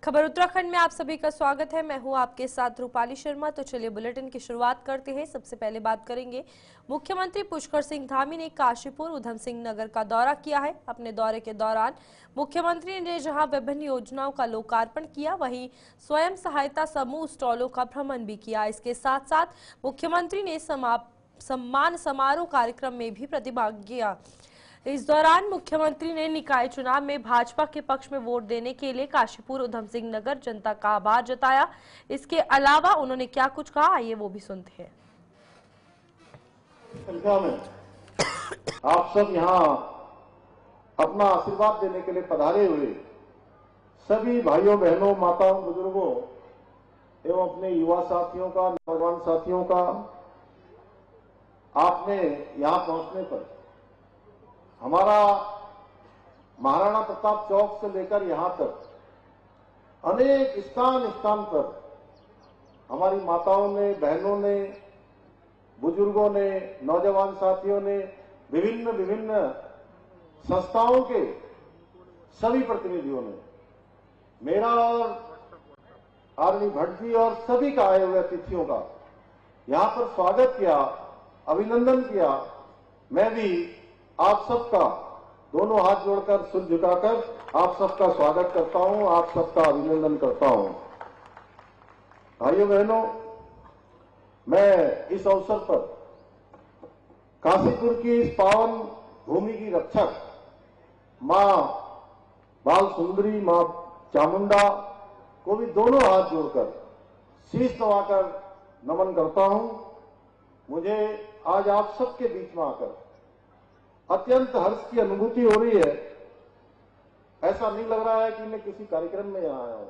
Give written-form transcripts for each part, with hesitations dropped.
खबर उत्तराखंड में आप सभी का स्वागत है। मैं हूं आपके साथ रूपाली शर्मा। तो चलिए बुलेटिन की शुरुआत करते हैं। सबसे पहले बात करेंगे, मुख्यमंत्री पुष्कर सिंह धामी ने काशीपुर उधम सिंह नगर का दौरा किया है। अपने दौरे के दौरान मुख्यमंत्री ने जहां विभिन्न योजनाओं का लोकार्पण किया, वहीं स्वयं सहायता समूह स्टॉलों का भ्रमण भी किया। इसके साथ साथ मुख्यमंत्री ने सम्मान समारोह कार्यक्रम में भी प्रतिभाग किया। इस दौरान मुख्यमंत्री ने निकाय चुनाव में भाजपा के पक्ष में वोट देने के लिए काशीपुर उधम सिंह नगर जनता का आभार जताया। इसके अलावा उन्होंने क्या कुछ कहा, आइए वो भी सुनते हैं। संख्या में आप सब यहाँ अपना आशीर्वाद देने के लिए पधारे हुए सभी भाइयों बहनों माताओं बुजुर्गों एवं अपने युवा साथियों का, नौजवान साथियों का आपने यहाँ पहुंचने पर हमारा महाराणा प्रताप चौक से लेकर यहां तक अनेक स्थान पर हमारी माताओं ने, बहनों ने, बुजुर्गों ने, नौजवान साथियों ने, विभिन्न संस्थाओं के सभी प्रतिनिधियों ने मेरा और आदरणीय भट्ट जी और सभी का आए हुए अतिथियों का यहां पर स्वागत किया, अभिनंदन किया। मैं भी आप सबका दोनों हाथ जोड़कर सिर झुकाकर आप सबका स्वागत करता हूं, आप सबका अभिनंदन करता हूं। भाइयों बहनों, मैं इस अवसर पर काशीपुर की इस पावन भूमि की रक्षक मां बाल सुंदरी, मां चामुंडा को भी दोनों हाथ जोड़कर शीश नवाकर नमन करता हूं। मुझे आज आप सबके बीच में आकर अत्यंत हर्ष की अनुभूति हो रही है। ऐसा नहीं लग रहा है कि मैं किसी कार्यक्रम में यहां आया हूं।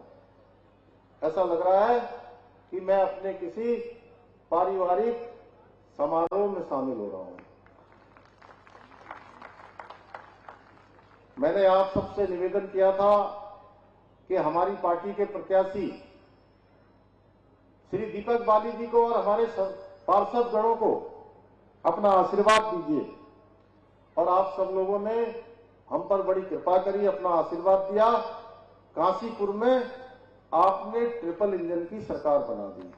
ऐसा लग रहा है कि मैं अपने किसी पारिवारिक समारोह में शामिल हो रहा हूं। मैंने आप सबसे निवेदन किया था कि हमारी पार्टी के प्रत्याशी श्री दीपक बाली जी को और हमारे पार्षद गणों को अपना आशीर्वाद दीजिए, और आप सब लोगों ने हम पर बड़ी कृपा करी, अपना आशीर्वाद दिया। काशीपुर में आपने ट्रिपल इंजन की सरकार बना दी,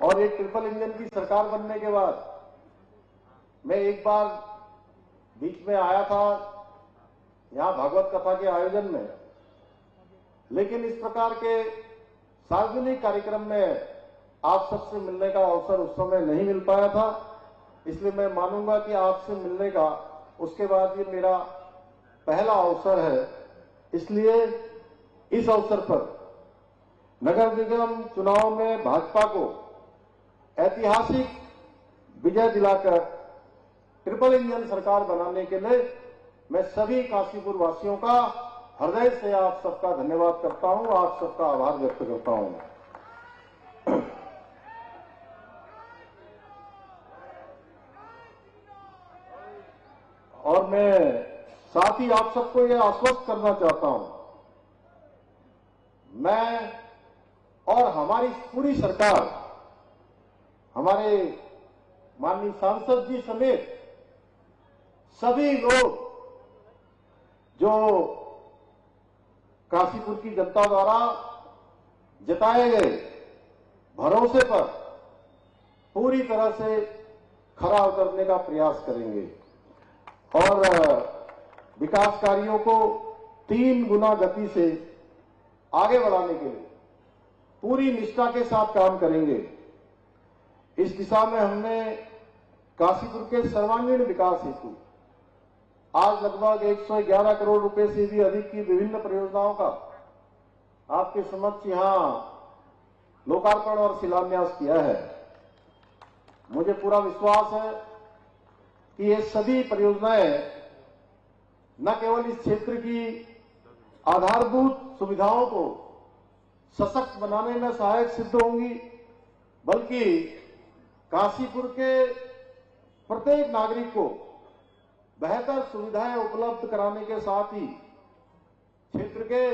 और एक ट्रिपल इंजन की सरकार बनने के बाद मैं एक बार बीच में आया था यहां भागवत कथा के आयोजन में, लेकिन इस प्रकार के सार्वजनिक कार्यक्रम में आप सबसे मिलने का अवसर उस समय नहीं मिल पाया था। इसलिए मैं मानूंगा कि आपसे मिलने का उसके बाद ये मेरा पहला अवसर है। इसलिए इस अवसर पर नगर निगम चुनाव में भाजपा को ऐतिहासिक विजय दिलाकर ट्रिपल इंजन सरकार बनाने के लिए मैं सभी काशीपुर वासियों का हृदय से आप सबका धन्यवाद करता हूं, आप सबका आभार व्यक्त करता हूं। और मैं साथ ही आप सबको यह आश्वस्त करना चाहता हूं, मैं और हमारी पूरी सरकार, हमारे माननीय सांसद जी समेत सभी लोग जो काशीपुर की जनता द्वारा जताए गए भरोसे पर पूरी तरह से खरा उतरने का प्रयास करेंगे और विकास कार्यों को 3 गुना गति से आगे बढ़ाने के लिए पूरी निष्ठा के साथ काम करेंगे। इस दिशा में हमने काशीपुर के सर्वांगीण विकास हेतु आज लगभग 111 करोड़ रुपए से भी अधिक की विभिन्न परियोजनाओं का आपके समक्ष यहां लोकार्पण और शिलान्यास किया है। मुझे पूरा विश्वास है कि ये सभी परियोजनाएं न केवल इस क्षेत्र की आधारभूत सुविधाओं को सशक्त बनाने में सहायक सिद्ध होंगी, बल्कि काशीपुर के प्रत्येक नागरिक को बेहतर सुविधाएं उपलब्ध कराने के साथ ही क्षेत्र के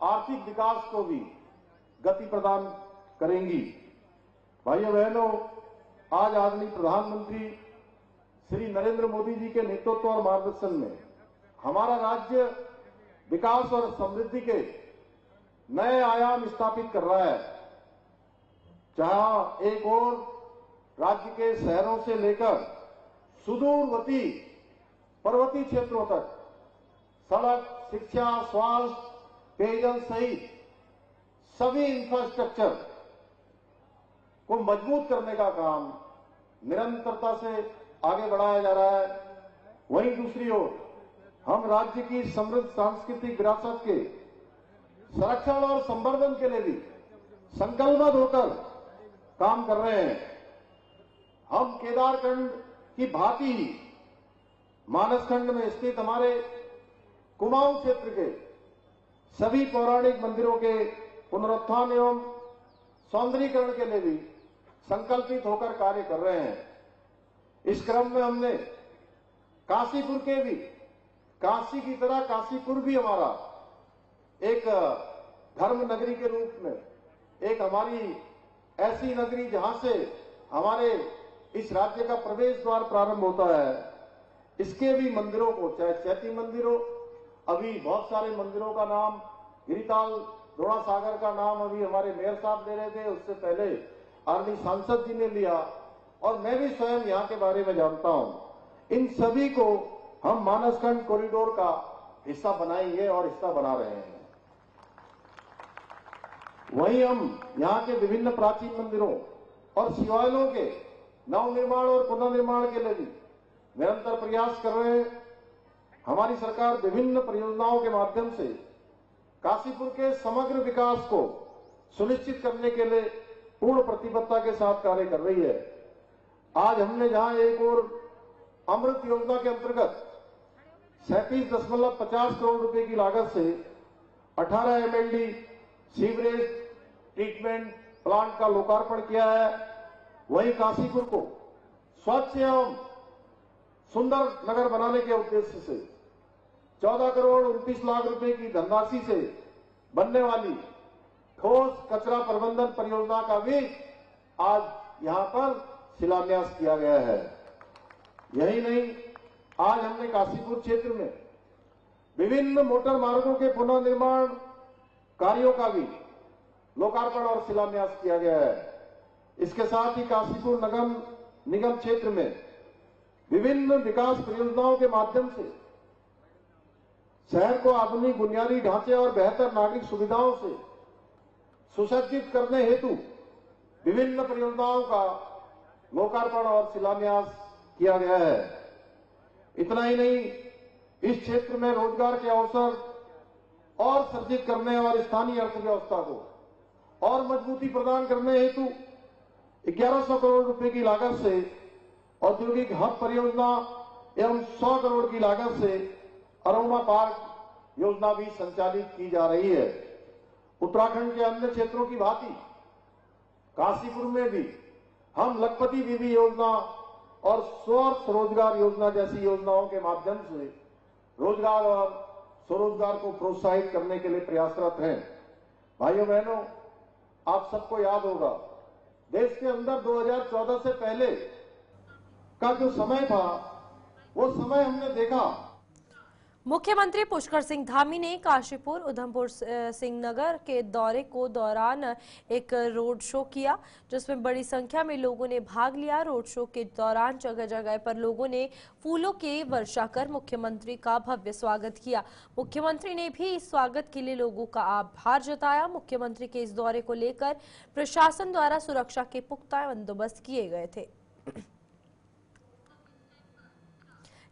आर्थिक विकास को भी गति प्रदान करेंगी। भाइयों बहनों, आज आदरणीय प्रधानमंत्री श्री नरेंद्र मोदी जी के नेतृत्व और मार्गदर्शन में हमारा राज्य विकास और समृद्धि के नए आयाम स्थापित कर रहा है। जहां एक और राज्य के शहरों से लेकर सुदूरवर्ती पर्वतीय क्षेत्रों तक सड़क, शिक्षा, स्वास्थ्य, पेयजल सहित सभी इंफ्रास्ट्रक्चर को मजबूत करने का काम निरंतरता से आगे बढ़ाया जा रहा है। वहीं दूसरी ओर हम राज्य की समृद्ध सांस्कृतिक विरासत के संरक्षण और संवर्धन के लिए भी संकल्पबद्ध होकर काम कर रहे हैं। हम केदारखंड की भांति ही मानसखंड में स्थित हमारे कुमाऊं क्षेत्र के सभी पौराणिक मंदिरों के पुनरुत्थान एवं सौंदर्यीकरण के लिए भी संकल्पित होकर कार्य कर रहे हैं। इस क्रम में हमने काशीपुर के भी, काशी की तरह काशीपुर भी हमारा एक धर्म नगरी के रूप में, एक हमारी ऐसी नगरी जहां से हमारे इस राज्य का प्रवेश द्वार प्रारंभ होता है, इसके भी मंदिरों को, चाहे चैती मंदिर हो, अभी बहुत सारे मंदिरों का नाम, गिरिताल द्रोणा सागर का नाम अभी हमारे मेयर साहब ले रहे थे, उससे पहले आदरणीय सांसद जी ने लिया, और मैं भी स्वयं यहाँ के बारे में जानता हूं। इन सभी को हम मानसखंड कॉरिडोर का हिस्सा बनाएंगे और हिस्सा बना रहे हैं। वहीं हम यहाँ के विभिन्न प्राचीन मंदिरों और शिवालयों के नवनिर्माण और पुनर्निर्माण के लिए भी निरंतर प्रयास कर रहे हैं। हमारी सरकार विभिन्न परियोजनाओं के माध्यम से काशीपुर के समग्र विकास को सुनिश्चित करने के लिए पूर्ण प्रतिबद्धता के साथ कार्य कर रही है। आज हमने जहां एक और अमृत योजना के अंतर्गत 37.50 करोड़ रुपए की लागत से 18 MLD सीवरेज ट्रीटमेंट प्लांट का लोकार्पण किया है। वहीं काशीपुर को स्वच्छ एवं सुंदर नगर बनाने के उद्देश्य से 14 करोड़ 29 लाख रुपए की धनराशि से बनने वाली ठोस कचरा प्रबंधन परियोजना का भी आज यहां पर शिलान्यास किया गया है। यही नहीं, आज हमने काशीपुर क्षेत्र में विभिन्न मोटर मार्गों के पुनर्निर्माण कार्यों का भी लोकार्पण और शिलान्यास किया गया है। इसके साथ ही काशीपुर निगम क्षेत्र में विभिन्न विकास परियोजनाओं के माध्यम से शहर को आधुनिक बुनियादी ढांचे और बेहतर नागरिक सुविधाओं से सुसज्जित करने हेतु विभिन्न परियोजनाओं का लोकार्पण और शिलान्यास किया गया है। इतना ही नहीं, इस क्षेत्र में रोजगार के अवसर और सृजित करने और स्थानीय अर्थव्यवस्था को और मजबूती प्रदान करने हेतु 1100 करोड़ रुपए की लागत से औद्योगिक हब परियोजना एवं 100 करोड़ की लागत से अरोमा पार्क योजना भी संचालित की जा रही है। उत्तराखंड के अन्य क्षेत्रों की भांति काशीपुर में भी हम लखपति बीबी योजना और स्वरोजगार योजना जैसी योजनाओं के माध्यम से रोजगार और स्वरोजगार को प्रोत्साहित करने के लिए प्रयासरत हैं। भाइयों बहनों, आप सबको याद होगा, देश के अंदर 2014 से पहले का जो समय था, वो समय हमने देखा। मुख्यमंत्री पुष्कर सिंह धामी ने काशीपुर उधमपुर सिंह नगर के दौरे को दौरान एक रोड शो किया, जिसमें बड़ी संख्या में लोगों ने भाग लिया। रोड शो के दौरान जगह जगह पर लोगों ने फूलों की वर्षा कर मुख्यमंत्री का भव्य स्वागत किया। मुख्यमंत्री ने भी इस स्वागत के लिए लोगों का आभार जताया। मुख्यमंत्री के इस दौरे को लेकर प्रशासन द्वारा सुरक्षा के पुख्ता बंदोबस्त किए गए थे।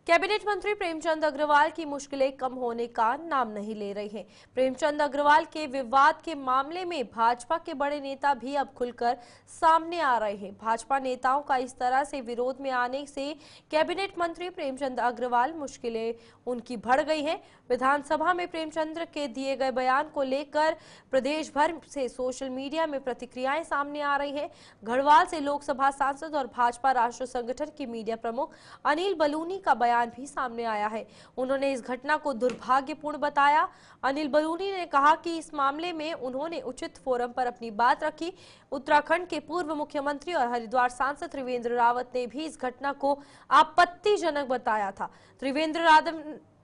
कैबिनेट मंत्री प्रेमचंद अग्रवाल की मुश्किलें कम होने का नाम नहीं ले रही हैं। प्रेमचंद अग्रवाल के विवाद के मामले में भाजपा के बड़े नेता भी अब खुलकर सामने आ रहे हैं। भाजपा नेताओं का इस तरह से विरोध में आने से कैबिनेट मंत्री प्रेमचंद अग्रवाल मुश्किलें उनकी बढ़ गई हैं। विधानसभा में प्रेमचंद के दिए गए बयान को लेकर प्रदेश भर से सोशल मीडिया में प्रतिक्रियाएं सामने आ रही हैं। गढ़वाल से लोकसभा सांसद और भाजपा राष्ट्रीय संगठन के मीडिया प्रमुख अनिल बलूनी का बयान भी सामने आया है। उन्होंने इस घटना को दुर्भाग्यपूर्ण बताया। अनिल बलूनी ने कहा कि इस मामले में उन्होंने उचित फोरम पर अपनी बात रखी। उत्तराखंड के पूर्व मुख्यमंत्री और हरिद्वार सांसद त्रिवेंद्र रावत ने भी इस घटना को आपत्तिजनक बताया था। त्रिवेंद्र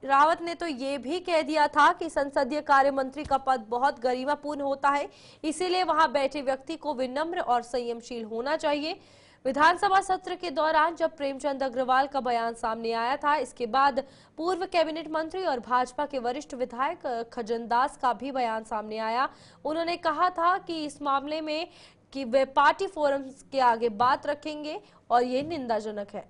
रावत ने तो ये भी कह दिया था कि संसदीय कार्य मंत्री का पद बहुत गरिमापूर्ण होता है, इसीलिए वहां बैठे व्यक्ति को विनम्र और संयमशील होना चाहिए। विधानसभा सत्र के दौरान जब प्रेमचंद अग्रवाल का बयान सामने आया था, इसके बाद पूर्व कैबिनेट मंत्री और भाजपा के वरिष्ठ विधायक खजनदास का भी बयान सामने आया। उन्होंने कहा था कि इस मामले में कि वे पार्टी फोरम के आगे बात रखेंगे और ये निंदाजनक है।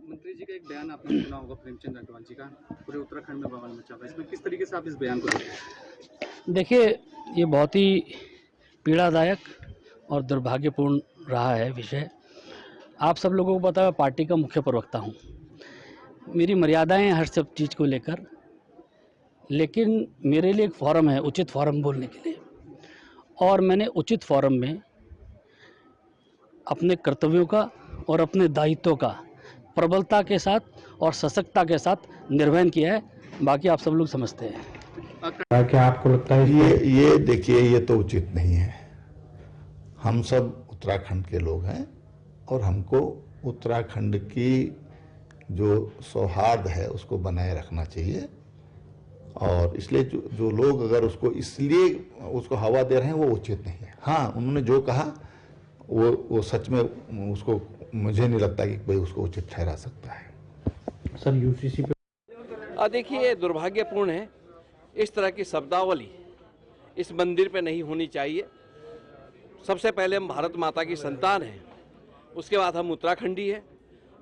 मंत्री जी का एक बयान आपने सुना होगा, प्रेमचंद अग्रवाल जी का, पूरे उत्तराखंड में बवाल मचा हुआ है। इसमें किस तरीके से आप इस बयान को देखते हैं? देखिए, ये बहुत ही पीड़ादायक और दुर्भाग्यपूर्ण रहा है विषय। आप सब लोगों को पता है, पार्टी का मुख्य प्रवक्ता हूँ, मेरी मर्यादाएं हर सब चीज़ को लेकर, लेकिन मेरे लिए एक फोरम है, उचित फोरम बोलने के लिए, और मैंने उचित फोरम में अपने कर्तव्यों का और अपने दायित्वों का प्रबलता के साथ और सशक्तता के साथ निर्वहन किया है। बाकी आप सब लोग समझते हैं। क्या आपको लगता है ये देखिए, ये तो उचित नहीं है। हम सब उत्तराखंड के लोग हैं और हमको उत्तराखंड की जो सौहार्द है उसको बनाए रखना चाहिए, और इसलिए जो लोग अगर उसको इसलिए उसको हवा दे रहे हैं वो उचित नहीं है। हाँ, उन्होंने जो कहा वो सच में उसको, मुझे नहीं लगता कि कोई उसको उचित ठहरा सकता है। सर, यूसीसी पे देखिए, दुर्भाग्यपूर्ण है, इस तरह की शब्दावली इस मंदिर पे नहीं होनी चाहिए। सबसे पहले हम भारत माता की संतान हैं, उसके बाद हम उत्तराखंडी हैं,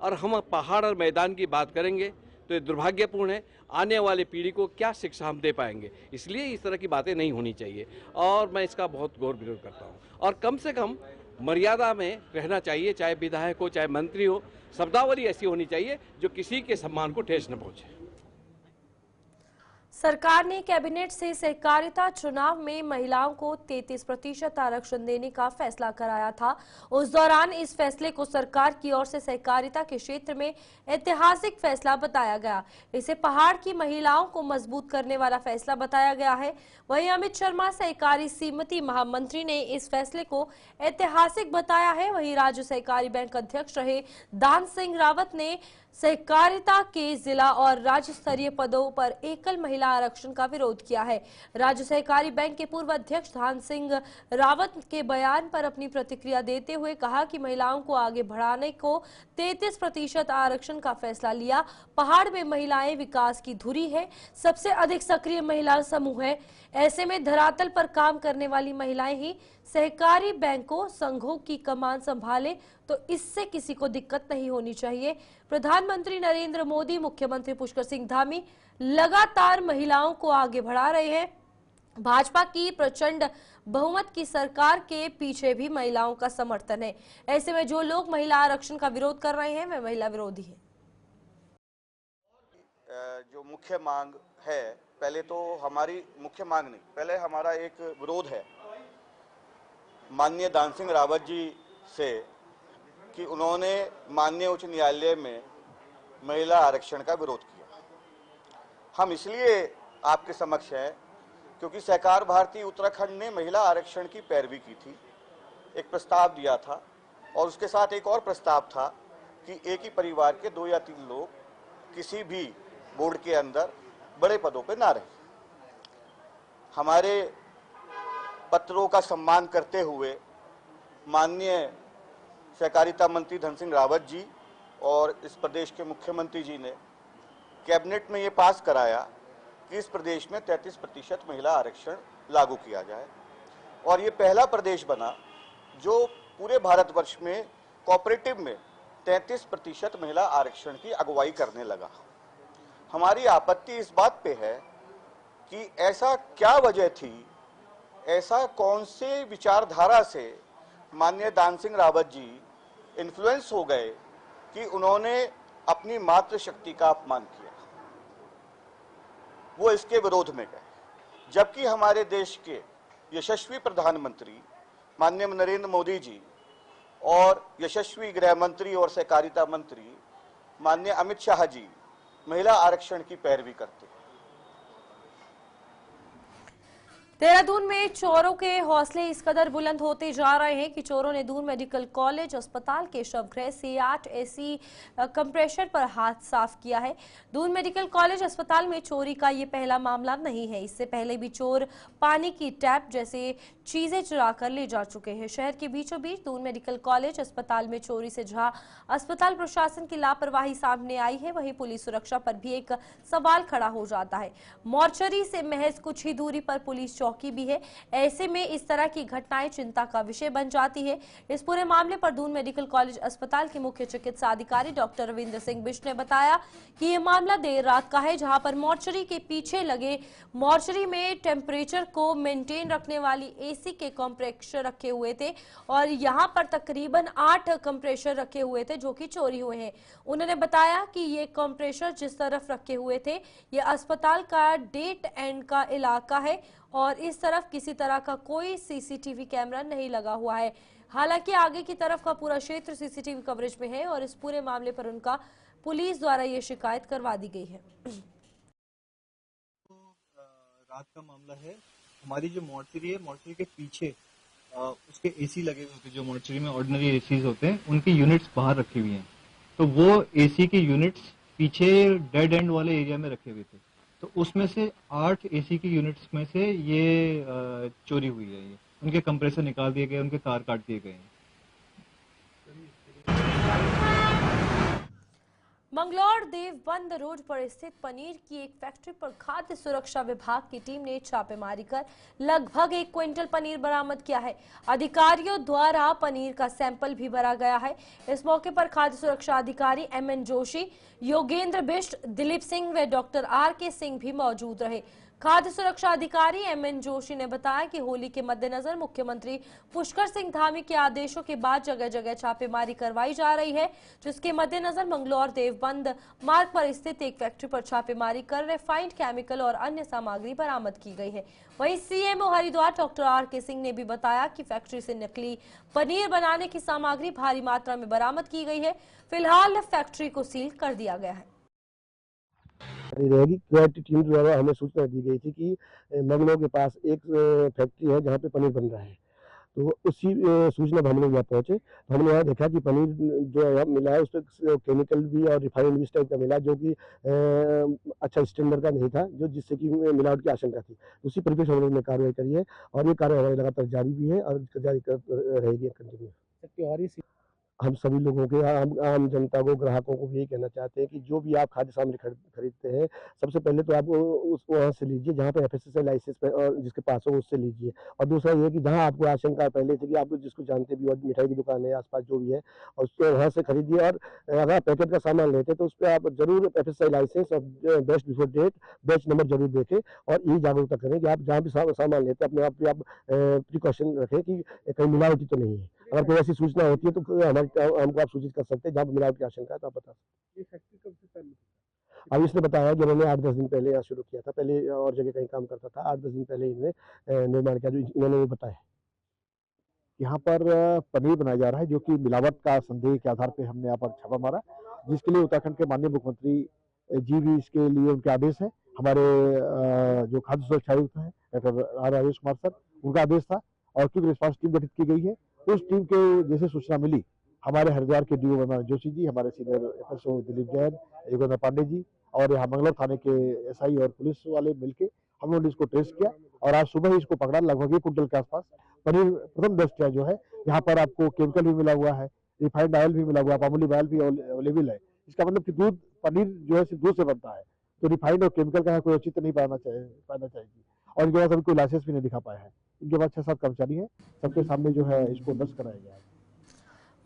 और हम पहाड़ और मैदान की बात करेंगे तो ये दुर्भाग्यपूर्ण है। आने वाली पीढ़ी को क्या शिक्षा हम दे पाएंगे? इसलिए इस तरह की बातें नहीं होनी चाहिए, और मैं इसका बहुत गौर विरोध करता हूँ। और कम से कम मर्यादा में रहना चाहिए, चाहे विधायक हो चाहे मंत्री हो। शब्दावली ऐसी होनी चाहिए जो किसी के सम्मान को ठेस न पहुंचे। सरकार ने कैबिनेट से सहकारिता चुनाव में महिलाओं को 33% आरक्षण देने का फैसला कराया था। उस दौरान इस फैसले को सरकार की ओर से सहकारिता के क्षेत्र में ऐतिहासिक फैसला बताया गया। इसे पहाड़ की महिलाओं को मजबूत करने वाला फैसला बताया गया है। वहीं अमित शर्मा, सहकारी समिति महामंत्री, ने इस फैसले को ऐतिहासिक बताया है। वहीं राज्य सहकारी बैंक अध्यक्ष रहे दान सिंह रावत ने सहकारिता के जिला और राज्य स्तरीय पदों पर एकल महिला आरक्षण का विरोध किया है। राज्य सहकारी बैंक के पूर्व अध्यक्ष दान सिंह रावत के बयान पर अपनी प्रतिक्रिया देते हुए कहा कि महिलाओं को आगे बढ़ाने को 33% आरक्षण का फैसला लिया। पहाड़ में महिलाएं विकास की धुरी है, सबसे अधिक सक्रिय महिला समूह है। ऐसे में धरातल पर काम करने वाली महिलाएं ही सहकारी बैंकों संघों की कमान संभाले, तो इससे किसी को दिक्कत नहीं होनी चाहिए। प्रधानमंत्री नरेंद्र मोदी, मुख्यमंत्री पुष्कर सिंह धामी लगातार महिलाओं को आगे बढ़ा रहे हैं। भाजपा की प्रचंड बहुमत की सरकार के पीछे भी महिलाओं का समर्थन है। ऐसे में जो लोग महिला आरक्षण का विरोध कर रहे हैं वे महिला विरोधी हैं। जो मुख्य मांग है, पहले तो हमारी मुख्य मांग नहीं, पहले हमारा एक विरोध है माननीय दान सिंह रावत जी से कि उन्होंने माननीय उच्च न्यायालय में महिला आरक्षण का विरोध किया। हम इसलिए आपके समक्ष हैं क्योंकि सहकार भारती उत्तराखंड ने महिला आरक्षण की पैरवी की थी, एक प्रस्ताव दिया था, और उसके साथ एक और प्रस्ताव था कि एक ही परिवार के 2 या 3 लोग किसी भी बोर्ड के अंदर बड़े पदों पर ना रहें। हमारे पत्रों का सम्मान करते हुए माननीय सहकारिता मंत्री धन सिंह रावत जी और इस प्रदेश के मुख्यमंत्री जी ने कैबिनेट में ये पास कराया कि इस प्रदेश में 33% महिला आरक्षण लागू किया जाए, और ये पहला प्रदेश बना जो पूरे भारतवर्ष में कोऑपरेटिव में 33% महिला आरक्षण की अगुवाई करने लगा। हमारी आपत्ति इस बात पे है कि ऐसा क्या वजह थी, ऐसा कौन से विचारधारा से माननीय दान सिंह रावत जी इन्फ्लुएंस हो गए कि उन्होंने अपनी मातृशक्ति का अपमान किया, वो इसके विरोध में गए। जबकि हमारे देश के यशस्वी प्रधानमंत्री माननीय नरेंद्र मोदी जी और यशस्वी गृह मंत्री और सहकारिता मंत्री माननीय अमित शाह जी महिला आरक्षण की पैरवी करते हैं। देहरादून में चोरों के हौसले इस कदर बुलंद होते जा रहे हैं कि चोरों ने दून मेडिकल कॉलेज अस्पताल के शवगृह से 8 एसी कंप्रेशर पर हाथ साफ किया है। दून मेडिकल कॉलेज अस्पताल में चोरी का ये पहला मामला नहीं है। इससे पहले भी चोर पानी की टैप जैसे चीजें चुरा कर ले जा चुके हैं। शहर के बीचों बीच दून मेडिकल कॉलेज अस्पताल में चोरी से जहां अस्पताल प्रशासन की लापरवाही सामने आई है, वहीं पुलिस सुरक्षा पर भी एक सवाल खड़ा हो जाता है। मोर्चरी से महज कुछ ही दूरी पर पुलिस चौकी भी है। ऐसे में इस तरह की घटनाएं चिंता का विषय बन जाती है। इस पूरे मामले पर दून मेडिकल कॉलेज अस्पताल के मुख्य चिकित्सा अधिकारी डॉक्टर रविंद्र सिंह बिष्ट ने बताया कि यह मामला देर रात का है, जहां पर मोर्चरी के पीछे लगे मोर्चरी में टेम्परेचर को मेंटेन रखने वाली एसी के कंप्रेसर रखे हुए थे और यहां पर तकरीबन 8 कंप्रेसर रखे हुए थे जो कि चोरी हुए हैं। उन्होंने बताया कि ये कंप्रेसर जिस तरफ रखे हुए थे ये अस्पताल का डेट एंड का इलाका है और इस तरफ किसी तरह का कोई सीसीटीवी कैमरा नहीं लगा हुआ है। हालांकि आगे की तरफ का पूरा क्षेत्र सीसीटीवी कवरेज में है और इस पूरे मामले पर उनका पुलिस द्वारा ये शिकायत करवा दी गई है। रात का मामला है। हमारी जो मोर्चरी है, मोर्चरी के पीछे उसके एसी लगे हुए होते हैं, जो मोर्चरी में ऑर्डिनरी एसीज होते हैं, उनकी यूनिट्स बाहर रखी हुई हैं। तो वो एसी की यूनिट्स पीछे डेड एंड वाले एरिया में रखे हुए थे। तो उसमें से 8 एसी की यूनिट्स में से ये चोरी हुई है। ये उनके कंप्रेसर निकाल दिए गए, उनके तार काट दिए गए हैं। मंगलौर देवबंद रोड पर स्थित पनीर की एक फैक्ट्री पर खाद्य सुरक्षा विभाग की टीम ने छापेमारी कर लगभग 1 क्विंटल पनीर बरामद किया है। अधिकारियों द्वारा पनीर का सैंपल भी भरा गया है। इस मौके पर खाद्य सुरक्षा अधिकारी MN जोशी, योगेंद्र बिष्ट, दिलीप सिंह व डॉक्टर RK सिंह भी मौजूद रहे। खाद्य सुरक्षा अधिकारी MN जोशी ने बताया कि होली के मद्देनजर मुख्यमंत्री पुष्कर सिंह धामी के आदेशों के बाद जगह जगह छापेमारी करवाई जा रही है, जिसके मद्देनजर मंगलौर देवबंद मार्ग पर स्थित एक फैक्ट्री पर छापेमारी कर रिफाइंड केमिकल और अन्य सामग्री बरामद की गई है। वहीं CMO Haridwar doctor RK Singh ने भी बताया कि फैक्ट्री से नकली पनीर बनाने की सामग्री भारी मात्रा में बरामद की गई है। फिलहाल फैक्ट्री को सील कर दिया गया है। रहेगी क्वालिटी टीम द्वारा हमें सूचना दी गई थी कि मंगलौर के पास एक फैक्ट्री है जहाँ पे पनीर बन रहा है। तो उसी सूचना पर हम लोग यहाँ पहुंचे तो हमने यहाँ देखा कि पनीर जो मिला है उस पर केमिकल भी और रिफाइंड भी इस टाइप का मिला, जो कि अच्छा स्टैंडर्ड का नहीं था, जो जिससे कि मिलावट की आशंका थी। उसी परिप्रेक्ष्य हम लोग ने कार्रवाई करी है और ये कार्रवाई हमारी लगातार जारी भी है और जारी रहेगी कंटिन्यू। हम सभी लोगों के आम जनता को, ग्राहकों को भी यही कहना चाहते हैं कि जो भी आप खाद्य सामग्री खरीदते हैं, सबसे पहले तो आप उसको वहाँ से लीजिए जहाँ पे FSSAI लाइसेंस और जिसके पास हो उससे लीजिए। और दूसरा ये कि जहाँ आपको आशंका पहले से कि आप जिसको जानते भी हो, मिठाई की दुकान है आसपास जो भी है, और उसको वहाँ से खरीदिए। और अगर आप पैकेट का सामान लेते हैं तो उस पर आप जरूर FSSAI लाइसेंस और best before date, batch number जरूर देखें और यही जागरूकता करें कि आप जहाँ भी सामान लेते हैं अपने आप पे आप प्रिकॉशन रखें कि कहीं मिलावटी तो नहीं है। अगर कोई ऐसी सूचना होती है तो हमको आप सूचित कर सकते हैं, जहाँ मिलावट की आशंका है तो आप बता सकते हैं। अब इसने बताया कि इन्होंने 8-10 दिन पहले यहाँ शुरू किया था, पहले और जगह कहीं काम करता था। 8-10 दिन पहले इन्होंने निर्माण किया, जो इन्होंने भी बताया। यहाँ पर पनीर बनाया जा रहा है जो कि मिलावट का संदेह के आधार पर हमने यहाँ पर छापा मारा, जिसके लिए उत्तराखंड के माननीय मुख्यमंत्री जी भी इसके लिए उनके आदेश है। हमारे जो खाद्य सुरक्षा आयुक्त हैं डॉक्टर आयुष कुमार सर, उनका आदेश था और क्विक रिस्पांस टीम गठित की गई है। उस टीम के जैसे सूचना मिली, हमारे हरिद्वार के DO मनोज जोशी जी, हमारे सीनियर FSO दिलीप जैन, योगेंद्र पांडे जी और यहाँ मंगलौर थाने के SI और पुलिस वाले मिलके हम लोगों ने इसको ट्रेस किया और आज सुबह ही इसको पकड़ा। लगभग 1 कुंटल के आसपास पनीर प्रथम दृष्टया जो है, यहाँ पर आपको केमिकल भी मिला हुआ है, रिफाइंड ऑयल भी मिला हुआ है, पामोलिव ऑयल भी अवेलेबल है। इसका मतलब कि दूध, पनीर जो है सिर्फ दूध से बनता है, तो रिफाइंड और केमिकल का कोई औचित्य नहीं पाना चाहिए। और इनके पास अभी कोई लाइसेंस भी नहीं दिखा पाया है। इनके पास 6-7 कर्मचारी हैं, सबके सामने जो है इसको दर्ज कराया गया है।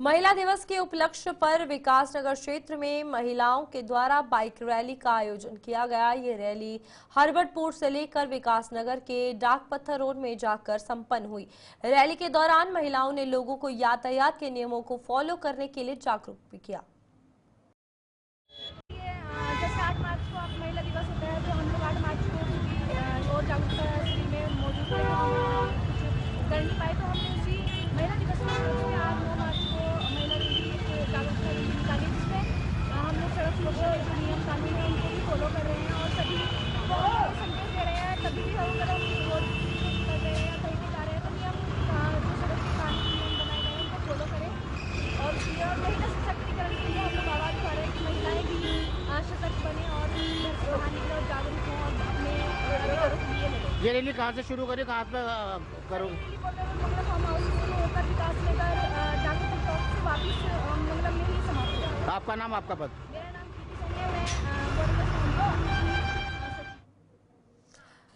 महिला दिवस के उपलक्ष्य पर विकासनगर क्षेत्र में महिलाओं के द्वारा बाइक रैली का आयोजन किया गया। ये रैली हरबटपुर से लेकर विकासनगर के डाकपत्थर रोड में जाकर संपन्न हुई। रैली के दौरान महिलाओं ने लोगों को यातायात के नियमों को फॉलो करने के लिए जागरूक भी किया। जैसे 8 मार्च को आप महिला दिवस होता है, तो हम लोग 8 मार्च को और जागरूकता शिविर में मौजूद थे, कुछ कर नहीं पाए, तो हमने उसी महिला दिवस के 8 मार्च को महिला रैली जागरूकता रैली निकाली, जिसमें हम लोग सड़क सुरक्षा के जो नियम कानून है उनको भी फॉलो कर रहे हैं और सभी को संदेश दे रहे हैं। कभी भी अगर हम रोड लिए ये रैली कहाँ से शुरू करी, कहाँ पे करोगे? मंगला फार्म हाउस से होकर विकास नगर डाकघर चौक से वापस मंगलम में ही समाप्त होगा। आपका नाम, आपका पद? मेरा नाम प्रीति संजय, मैं बोर्ड का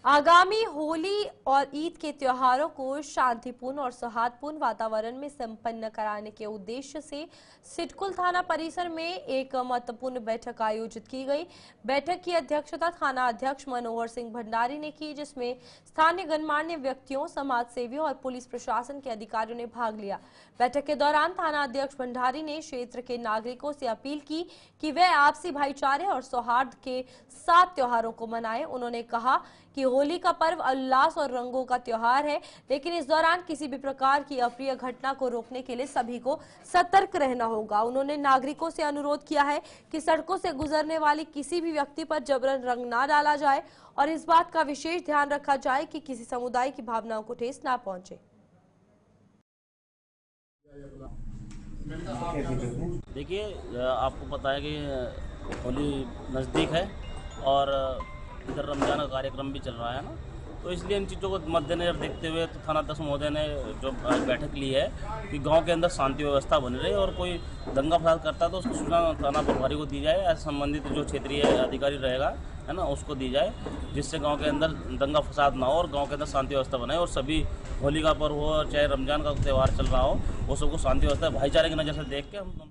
आगामी होली और ईद के त्योहारों को शांतिपूर्ण और सौहार्दपूर्ण वातावरण में संपन्न कराने के उद्देश्य से सिडकुल थाना परिसर में एक महत्वपूर्ण बैठक आयोजित की गई। बैठक की अध्यक्षता थाना अध्यक्ष मनोहर सिंह भंडारी ने की, जिसमें स्थानीय गणमान्य व्यक्तियों, समाज सेवियों और पुलिस प्रशासन के अधिकारियों ने भाग लिया। बैठक के दौरान थाना अध्यक्ष भंडारी ने क्षेत्र के नागरिकों से अपील की कि वे आपसी भाईचारे और सौहार्द के साथ त्योहारों को मनाएं। उन्होंने कहा कि होली का पर्व उल्लास और रंगों का त्योहार है, लेकिन इस दौरान किसी भी प्रकार की अप्रिय घटना को रोकने के लिए सभी को सतर्क रहना होगा। उन्होंने नागरिकों से अनुरोध किया है कि सड़कों से गुजरने वाली किसी भी व्यक्ति पर जबरन रंग ना डाला जाए और इस बात का विशेष ध्यान रखा जाए कि किसी समुदाय की भावनाओं को ठेस ना पहुंचे। देखिए, आपको पता है कि होली नज़दीक है और इधर रमजान का कार्यक्रम भी चल रहा है ना, तो इसलिए इन चीज़ों को मद्देनजर देखते हुए तो थाना अध्यक्ष महोदय ने जो बैठक ली है कि गांव के अंदर शांति व्यवस्था बनी रहे और कोई दंगा फसाद करता है तो उसकी सूचना थाना प्रभारी को दी जाए, ऐसे संबंधित जो क्षेत्रीय अधिकारी रहेगा है ना उसको दी जाए, जिससे गांव के अंदर दंगा फसाद ना हो और गांव के अंदर शांति व्यवस्था बनाए और सभी होली का पर्व हो चाहे रमजान का त्यौहार चल रहा हो वो सबको शांति व्यवस्था भाईचारे की नज़र से देख के हम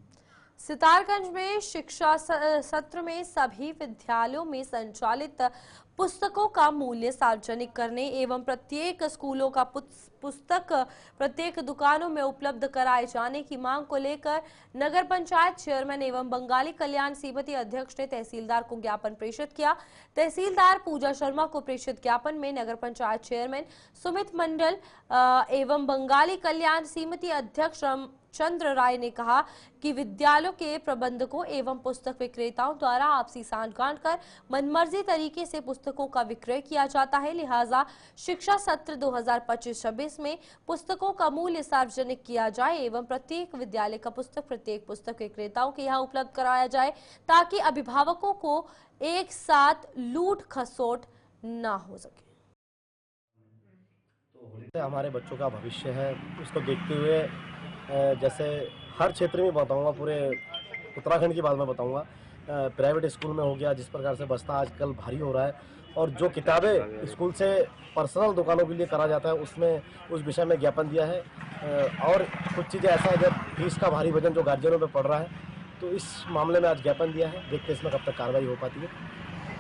सितारगंज में शिक्षा सत्र में सभी विद्यालयों में संचालित पुस्तकों का मूल्य सार्वजनिक करने एवं प्रत्येक स्कूलों का पुस्तक प्रत्येक दुकानों में उपलब्ध कराए जाने की मांग को लेकर नगर पंचायत चेयरमैन एवं बंगाली कल्याण समिति अध्यक्ष ने तहसीलदार को ज्ञापन प्रेषित किया। तहसीलदार पूजा शर्मा को प्रेषित ज्ञापन में नगर पंचायत चेयरमैन सुमित मंडल एवं बंगाली कल्याण समिति अध्यक्ष चंद्र राय ने कहा कि विद्यालयों के प्रबंधकों एवं पुस्तक विक्रेताओं द्वारा आपसी सांठगांठ कर मनमर्जी तरीके से पुस्तकों का विक्रय किया जाता है, लिहाजा शिक्षा सत्र 2025-26 में पुस्तकों का मूल्य सार्वजनिक किया जाए एवं प्रत्येक विद्यालय का पुस्तक प्रत्येक पुस्तक विक्रेताओं के यहाँ उपलब्ध कराया जाए ताकि अभिभावकों को एक साथ लूट खसोट न हो सके। तो हमारे बच्चों का भविष्य है, उसको देखते हुए जैसे हर क्षेत्र में बताऊंगा, पूरे उत्तराखंड की बात मैं बताऊंगा, प्राइवेट स्कूल में हो गया जिस प्रकार से बस्ता आजकल भारी हो रहा है और जो किताबें स्कूल से पर्सनल दुकानों के लिए करा जाता है उसमें उस विषय में ज्ञापन दिया है। और कुछ चीज़ें ऐसा है जब फीस का भारी वजन जो गार्जियनों पर पड़ रहा है तो इस मामले में आज ज्ञापन दिया है, देखते इसमें कब तक कार्रवाई हो पाती है।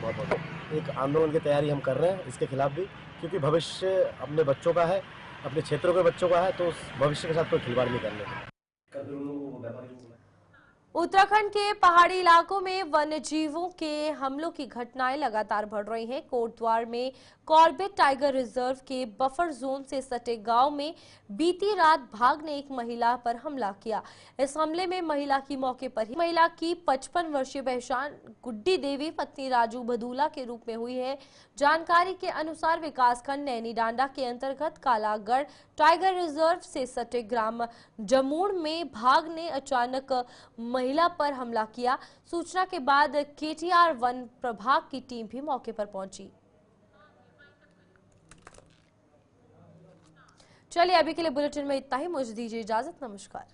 बहुत एक आंदोलन की तैयारी हम कर रहे हैं इसके खिलाफ भी, क्योंकि भविष्य अपने बच्चों का है, अपने क्षेत्रों के बच्चों का है, तो उस भविष्य के साथ कोई खिलवाड़ नहीं करने का। उत्तराखंड के पहाड़ी इलाकों में वन्य जीवों के हमलों की घटनाएं लगातार बढ़ रही हैं। कोटद्वार में कॉर्बेट टाइगर रिजर्व के बफर जोन से सटे गांव में बीती रात बाघ ने एक महिला पर हमला किया। इस हमले में महिला की मौके पर ही महिला की 55 वर्षीय पहचान गुड्डी देवी पत्नी राजू भदूला के रूप में हुई है। जानकारी के अनुसार विकासखंड नैनी डांडा के अंतर्गत कालागढ़ टाइगर रिजर्व से सटे ग्राम जमूड़ में बाघ ने अचानक महिला पर हमला किया। सूचना के बाद केटीआर वन प्रभाग की टीम भी मौके पर पहुंची। चलिए अभी के लिए बुलेटिन में इतना ही, मुझे दीजिए इजाजत, नमस्कार।